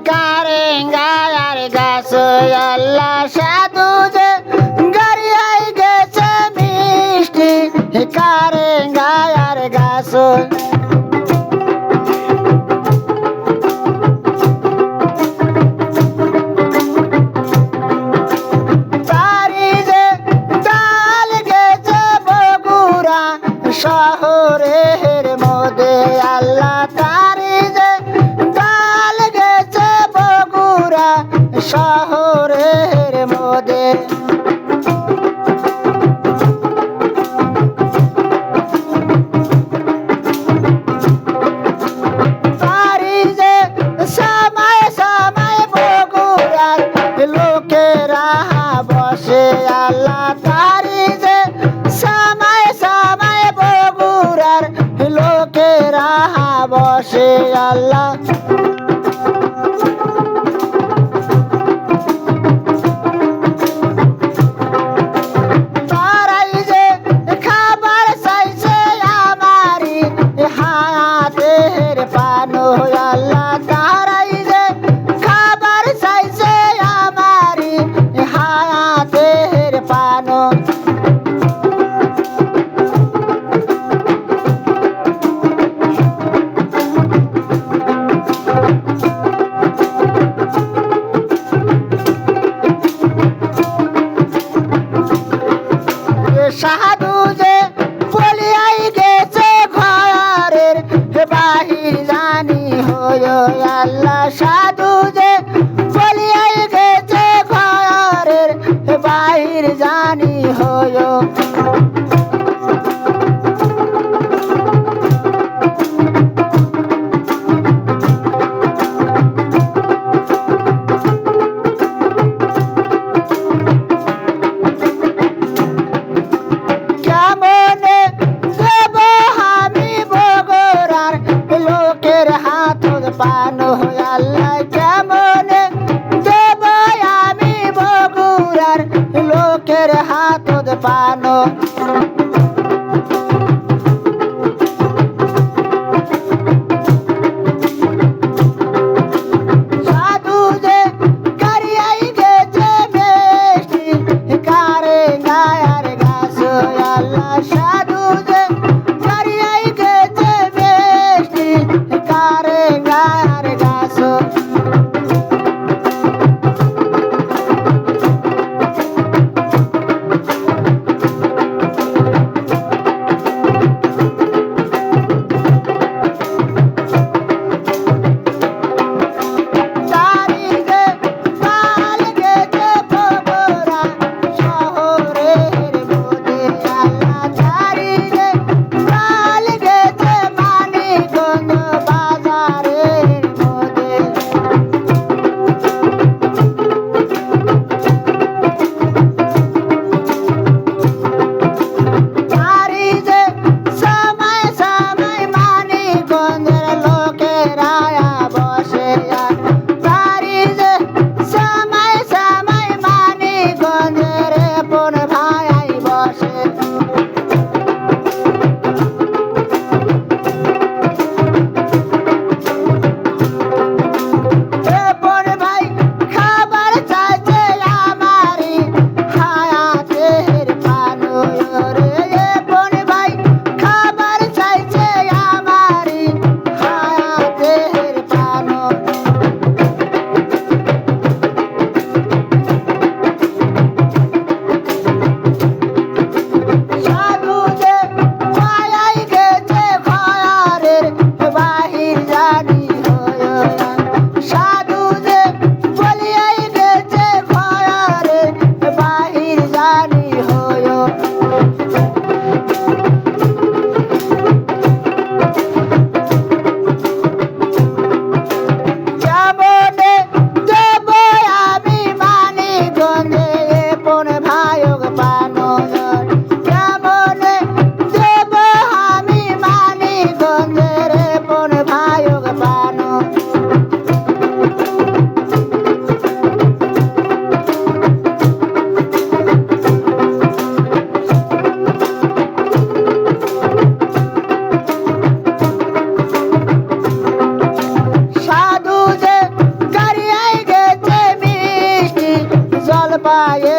কারেঙ্গার গাছ আল্লাহ সাধু যে গাড়িয়াই গেছে মিষ্টি কারেঙ্গার গাছ শহরের মধ্যে আল্লাহ তারি যে ডাল গেছে বগুড়া শহরের মধ্যে তারি যে সময় সময় বগুড়ার লোকেরা বসে আল্লাহ তারি যে সময় সময় বগুড়ার লোকেরা বসে আল্লাহ তারাই যে খাবার চাইছে আমারি হাতের পানো আল্লাহ তারাই যে খাবার চাইছে আমারি হাতের পানো সাধু যে বলিয়াই গেছে ঘরের বাহির জানি হয়ে আল্লাহ সাধু যে বলিয়াই গেছে ঘরের বাহির জানি হয়ে পানো আল্লাহ কেমনে দেব আমি বগুড়ার লোকের হাতত পানো সাধু যে গাড়িয়াই গেছে মিষ্টি কারেঙ্গার গাছ আল্লাহ সাধু যে গাড়িয়াই গেছে মিষ্টি কারেঙ্গার গাছ গায়ে